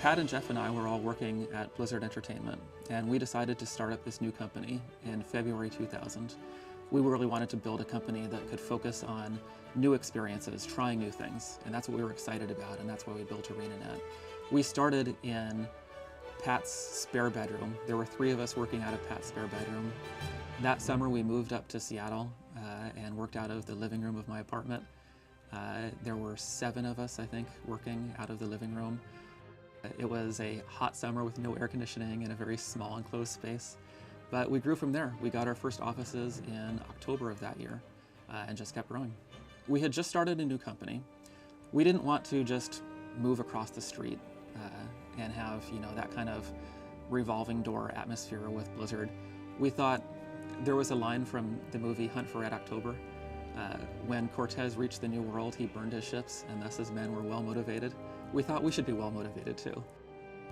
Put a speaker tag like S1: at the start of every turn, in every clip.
S1: Pat and Jeff and I were all working at Blizzard Entertainment, and we decided to start up this new company in February 2000. We really wanted to build a company that could focus on new experiences, trying new things, and that's what we were excited about, and that's why we built ArenaNet. We started in Pat's spare bedroom. There were 3 of us working out of Pat's spare bedroom. That summer we moved up to Seattle and worked out of the living room of my apartment. There were 7 of us, I think, working out of the living room. It was a hot summer with no air conditioning in a very small enclosed space. But we grew from there. We got our first offices in October of that year and just kept growing. We had just started a new company. We didn't want to just move across the street and have, that kind of revolving door atmosphere with Blizzard. We thought there was a line from the movie Hunt for Red October. When Cortez reached the New World, he burned his ships, and thus his men were well motivated. We thought we should be well motivated too.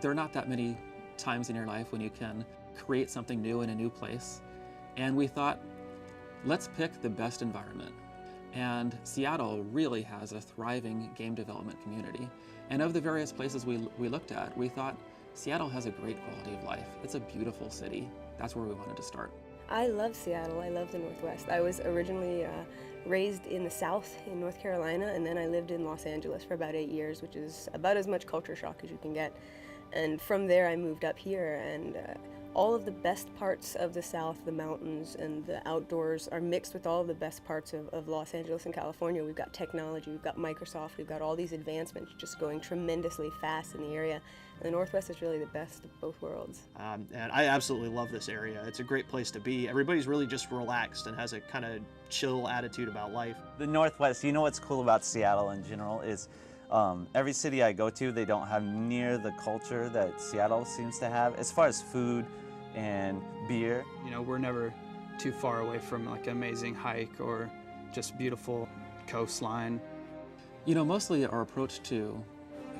S1: There are not that many times in your life when you can create something new in a new place. And we thought, let's pick the best environment. And Seattle really has a thriving game development community. And of the various places we looked at, we thought Seattle has a great quality of life. It's a beautiful city. That's where we wanted to start.
S2: I love Seattle. I love the Northwest. I was originally raised in the South in North Carolina, and then I lived in Los Angeles for about 8 years, which is about as much culture shock as you can get. And from there I moved up here, and all of the best parts of the South, the mountains and the outdoors, are mixed with all of the best parts of Los Angeles and California. We've got technology, we've got Microsoft, we've got all these advancements just going tremendously fast in the area. And the Northwest is really the best of both worlds.
S3: And I absolutely love this area. It's a great place to be. Everybody's really just relaxed and has a kind of chill attitude about life.
S4: The Northwest, what's cool about Seattle in general is every city I go to, they don't have near the culture that Seattle seems to have as far as food and beer.
S5: We're never too far away from like an amazing hike or just beautiful coastline.
S1: Mostly our approach to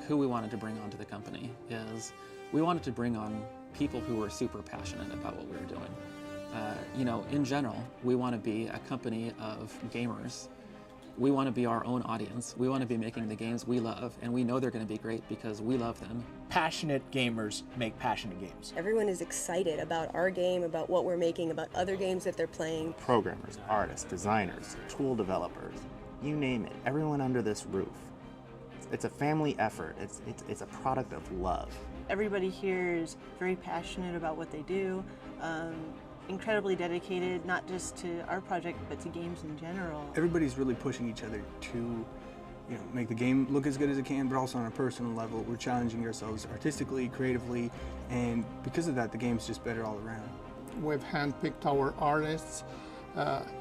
S1: who we wanted to bring onto the company is we wanted to bring on people who were super passionate about what we were doing. In general, we want to be a company of gamers. We want to be our own audience. We want to be making the games we love, and we know they're going to be great because we love them.
S6: Passionate gamers make passionate games.
S2: Everyone is excited about our game, about what we're making, about other games that they're playing.
S7: Programmers, artists, designers, tool developers, you name it, everyone under this roof. It's a family effort. It's a product of love.
S8: Everybody here is very passionate about what they do. Incredibly dedicated, not just to our project, but to games in general.
S9: Everybody's really pushing each other to make the game look as good as it can, but also on a personal level. We're challenging ourselves artistically, creatively, and because of that, the game's just better all around.
S10: We've handpicked our artists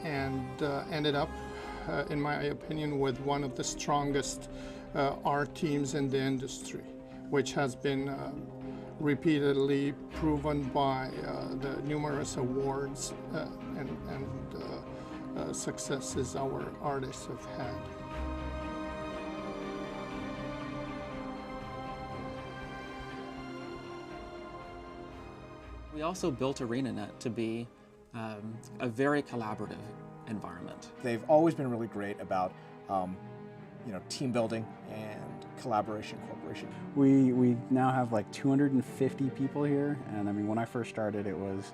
S10: and ended up, in my opinion, with one of the strongest art teams in the industry, which has been repeatedly proven by the numerous awards and successes our artists have had.
S1: We also built ArenaNet to be a very collaborative environment.
S6: They've always been really great about team building and collaboration, cooperation.
S11: We now have like 250 people here, and when I first started it was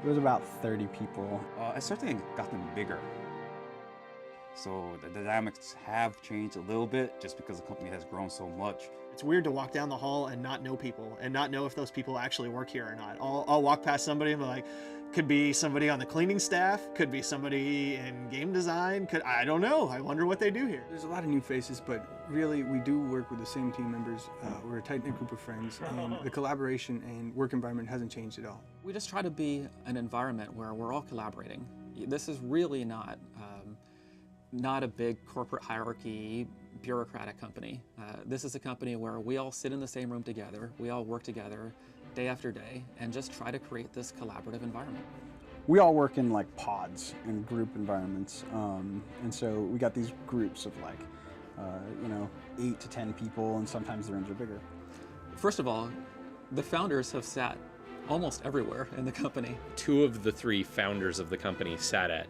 S11: about 30 people.
S12: I certainly got them bigger. So the dynamics have changed a little bit just because the company has grown so much.
S3: It's weird to walk down the hall and not know people and not know if those people actually work here or not. I'll walk past somebody and be like, could be somebody on the cleaning staff, could be somebody in game design, I don't know. I wonder what they do here.
S9: There's a lot of new faces, but really we do work with the same team members. We're a tight-knit group of friends, and the collaboration and work environment hasn't changed at all.
S1: We just try to be an environment where we're all collaborating. This is really not a big corporate hierarchy, bureaucratic company. This is a company where we all sit in the same room together, we all work together day after day, and just try to create this collaborative environment.
S11: We all work in like pods and group environments, and so we got these groups of 8 to 10 people, and sometimes the rooms are bigger.
S1: First of all, the founders have sat almost everywhere in the company.
S13: 2 of the 3 founders of the company sat at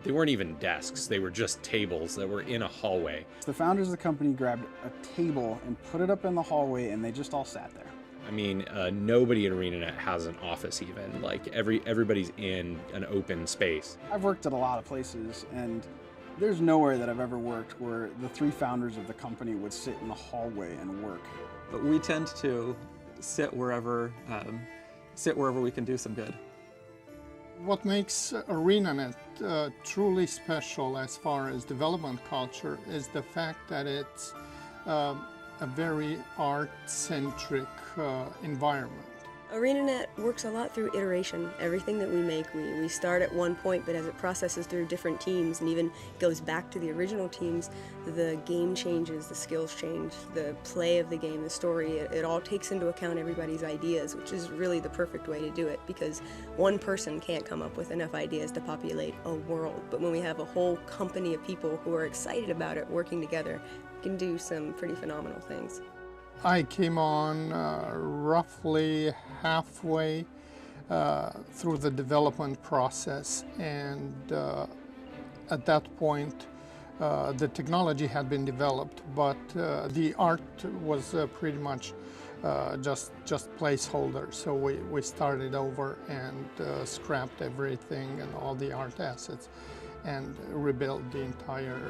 S13: They weren't even desks, they were just tables that were in a hallway.
S11: The founders of the company grabbed a table and put it up in the hallway, and they just all sat there.
S13: I mean, nobody at ArenaNet has an office even. Like everybody's in an open space.
S11: I've worked at a lot of places, and there's nowhere that I've ever worked where the three founders of the company would sit in the hallway and work.
S1: But we tend to sit wherever we can do some good.
S10: What makes ArenaNet truly special as far as development culture is the fact that it's a very art-centric environment.
S2: ArenaNet works a lot through iteration. Everything that we make, we start at one point, but as it processes through different teams and even goes back to the original teams, the game changes, the skills change, the play of the game, the story, it all takes into account everybody's ideas, which is really the perfect way to do it, because one person can't come up with enough ideas to populate a world. But when we have a whole company of people who are excited about it working together, we can do some pretty phenomenal things.
S10: I came on roughly halfway through the development process, and at that point the technology had been developed, but the art was pretty much just placeholder. So we started over and scrapped everything and all the art assets and rebuilt the entire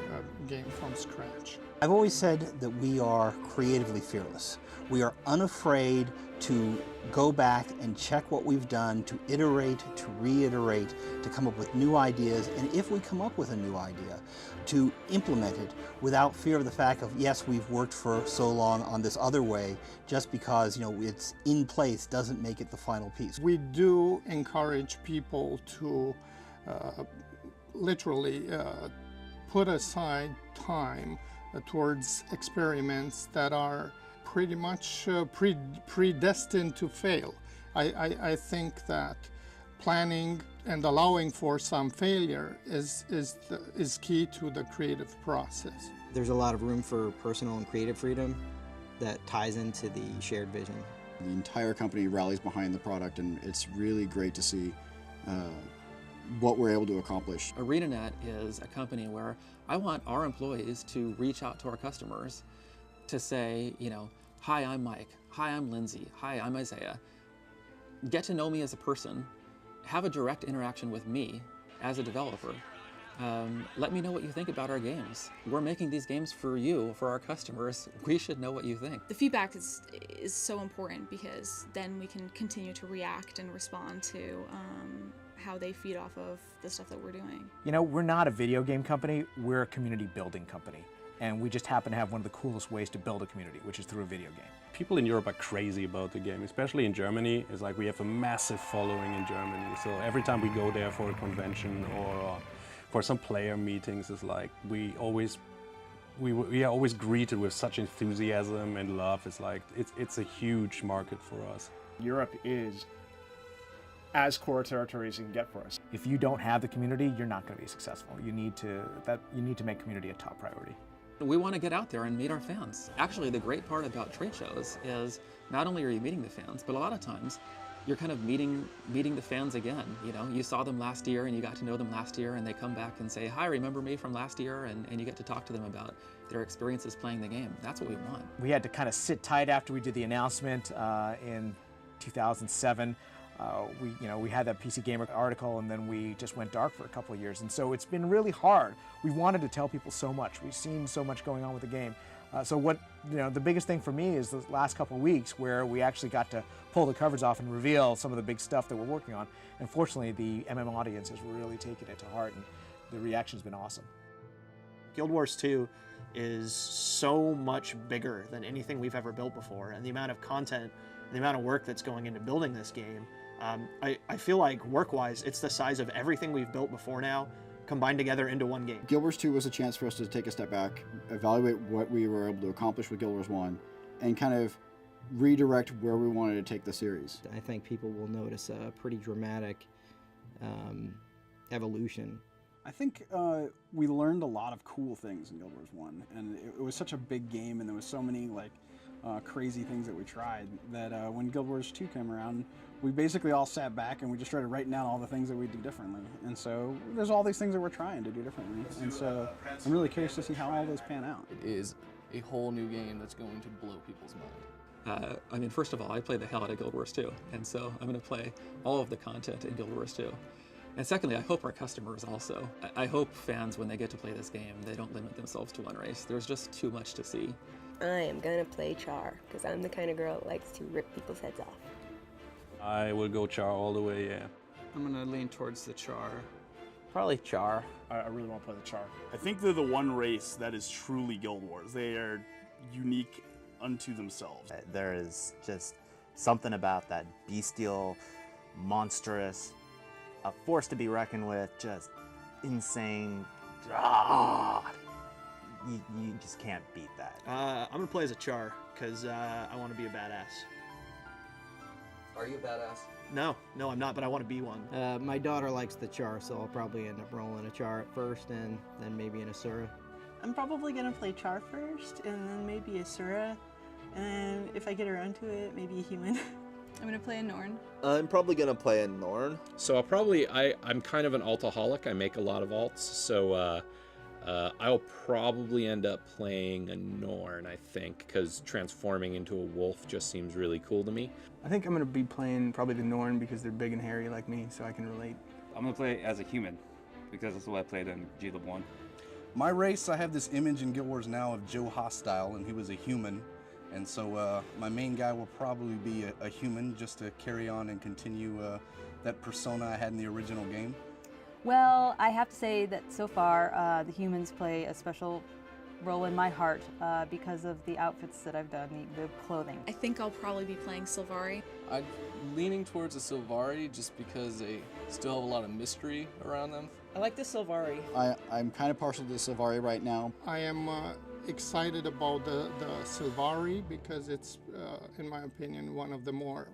S10: game from scratch.
S14: I've always said that we are creatively fearless. We are unafraid to go back and check what we've done, to iterate, to reiterate, to come up with new ideas, and if we come up with a new idea, to implement it without fear of the fact of, yes, we've worked for so long on this other way, just because, you know, it's in place doesn't make it the final piece.
S10: We do encourage people to literally put aside time towards experiments that are pretty much predestined to fail. I think that planning and allowing for some failure is key to the creative process.
S15: There's a lot of room for personal and creative freedom that ties into the shared vision.
S16: The entire company rallies behind the product, and it's really great to see what we're able to accomplish.
S1: ArenaNet is a company where I want our employees to reach out to our customers to say, you know, hi, I'm Mike. Hi, I'm Lindsay. Hi, I'm Isaiah. Get to know me as a person. Have a direct interaction with me as a developer. Let me know what you think about our games. We're making these games for you, for our customers. We should know what you think.
S17: The feedback is so important, because then we can continue to react and respond to how they feed off of the stuff that we're doing.
S6: You know, we're not a video game company, we're a community building company. And we just happen to have one of the coolest ways to build a community, which is through a video game.
S18: People in Europe are crazy about the game, especially in Germany. It's like we have a massive following in Germany. So every time we go there for a convention or for some player meetings, it's like we are always greeted with such enthusiasm and love. It's like it's a huge market for us.
S6: Europe is as core territory as you can get for us. If you don't have the community, you're not going to be successful. You need to make community a top priority.
S1: We want to get out there and meet our fans. Actually, the great part about trade shows is not only are you meeting the fans, but a lot of times you're kind of meeting the fans again. You know, you saw them last year and you got to know them last year, and they come back and say, hi, remember me from last year? And you get to talk to them about their experiences playing the game. That's what we want.
S6: We had to kind of sit tight after we did the announcement in 2007. We had that PC Gamer article, and then we just went dark for a couple of years. And so it's been really hard. We wanted to tell people so much. We've seen so much going on with the game. The biggest thing for me is the last couple of weeks where we actually got to pull the covers off and reveal some of the big stuff that we're working on. And fortunately, the MM audience has really taken it to heart, and the reaction's been awesome.
S3: Guild Wars 2 is so much bigger than anything we've ever built before, and the amount of content, the amount of work that's going into building this game, I feel like work-wise, it's the size of everything we've built before now, combined together into one game.
S16: Guild Wars 2 was a chance for us to take a step back, evaluate what we were able to accomplish with Guild Wars 1, and kind of redirect where we wanted to take the series.
S15: I think people will notice a pretty dramatic evolution.
S11: I think we learned a lot of cool things in Guild Wars 1, and it was such a big game, and there was so many crazy things that we tried that when Guild Wars 2 came around, we basically all sat back and we just started writing down all the things that we do differently. And so there's all these things that we're trying to do differently. And so I'm really curious to see how all those pan out.
S19: It is a whole new game that's going to blow people's mind.
S1: I mean, first of all, I play the hell out of Guild Wars 2, and so I'm going to play all of the content in Guild Wars 2. And secondly, I hope our customers also. I hope fans, when they get to play this game, they don't limit themselves to one race. There's just too much to see.
S2: I am gonna play Char, because I'm the kind of girl that likes to rip people's heads off.
S18: I will go Char all the way, yeah.
S5: I'm gonna lean towards the Char.
S6: Probably Char. I really want to play the Char.
S20: I think they're the one race that is truly Guild Wars. They are unique unto themselves.
S7: There is just something about that bestial, monstrous, a force to be reckoned with, just insane. You just can't beat that.
S3: I'm gonna play as a Char, because I want to be a badass.
S19: Are you a badass?
S3: No, I'm not, but I want to be one.
S15: My daughter likes the Char, so I'll probably end up rolling a Char at first, and then maybe an Asura.
S8: I'm probably gonna play Char first, and then maybe Asura, and if I get around to it, maybe a human.
S17: I'm gonna play a Norn.
S21: I'm probably gonna play a Norn.
S13: So I'm kind of an altaholic. I make a lot of alts, so I'll probably end up playing a Norn, I think, because transforming into a wolf just seems really cool to me.
S9: I think I'm going to be playing probably the Norn because they're big and hairy like me, so I can relate.
S12: I'm gonna play as a human, because that's what I played in GLib 1.
S22: My race, I have this image in Guild Wars now of Joe Hostile, and he was a human. And so my main guy will probably be a human, just to carry on and continue that persona I had in the original game.
S23: Well, I have to say that so far the humans play a special role in my heart because of the outfits that I've done, the clothing.
S17: I think I'll probably be playing Sylvari.
S19: I'm leaning towards a Sylvari just because they still have a lot of mystery around them.
S15: I like the Sylvari.
S16: I'm kind of partial to the Sylvari right now.
S10: I am excited about the Sylvari because it's, in my opinion, one of the more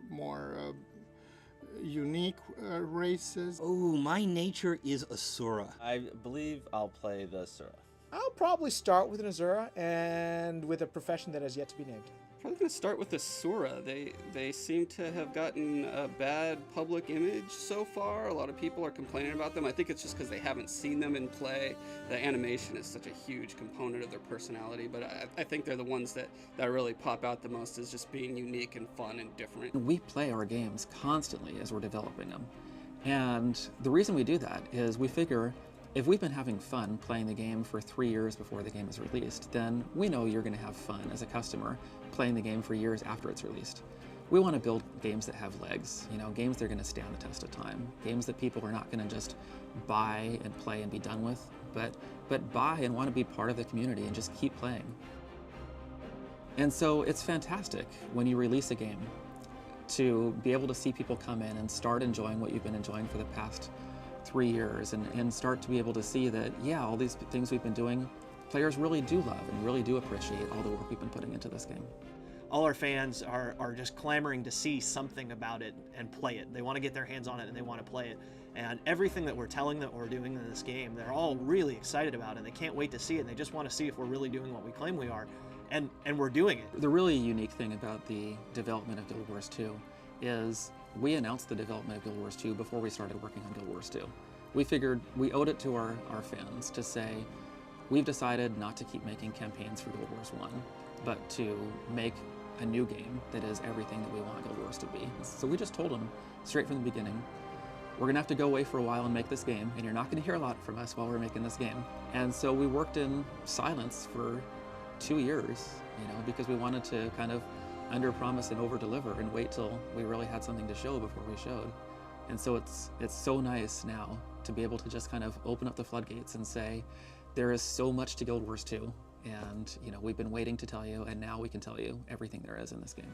S10: unique races.
S14: Oh, my nature is Asura.
S4: I believe I'll play the Asura.
S6: I'll probably start with an Azura and with a profession that has yet to be named.
S24: Probably going to start with the Sura. They seem to have gotten a bad public image so far. A lot of people are complaining about them. I think it's just because they haven't seen them in play. The animation is such a huge component of their personality, but I think they're the ones that really pop out the most as just being unique and fun and different.
S1: We play our games constantly as we're developing them. And the reason we do that is we figure if we've been having fun playing the game for 3 years before the game is released, then we know you're going to have fun as a customer playing the game for years after it's released. We want to build games that have legs, games that are going to stand the test of time, games that people are not going to just buy and play and be done with, but buy and want to be part of the community and just keep playing. And so it's fantastic when you release a game to be able to see people come in and start enjoying what you've been enjoying for the past 3 years and start to be able to see that, yeah, all these things we've been doing, players really do love and really do appreciate all the work we've been putting into this game.
S3: All our fans are just clamoring to see something about it and play it. They want to get their hands on it and they want to play it. And everything that we're telling that we're doing in this game, they're all really excited about it. They can't wait to see it. And they just want to see if we're really doing what we claim we are. And we're doing it.
S1: The really unique thing about the development of Guild Wars 2 is we announced the development of Guild Wars 2 before we started working on Guild Wars 2. We figured we owed it to our fans to say, we've decided not to keep making campaigns for Guild Wars 1, but to make a new game that is everything that we want Guild Wars to be. So we just told them straight from the beginning, we're gonna have to go away for a while and make this game, and you're not gonna hear a lot from us while we're making this game. And so we worked in silence for 2 years, because we wanted to kind of under-promise and over-deliver and wait till we really had something to show before we showed. And so it's so nice now to be able to just kind of open up the floodgates and say, there is so much to Guild Wars 2, and we've been waiting to tell you, and now we can tell you everything there is in this game.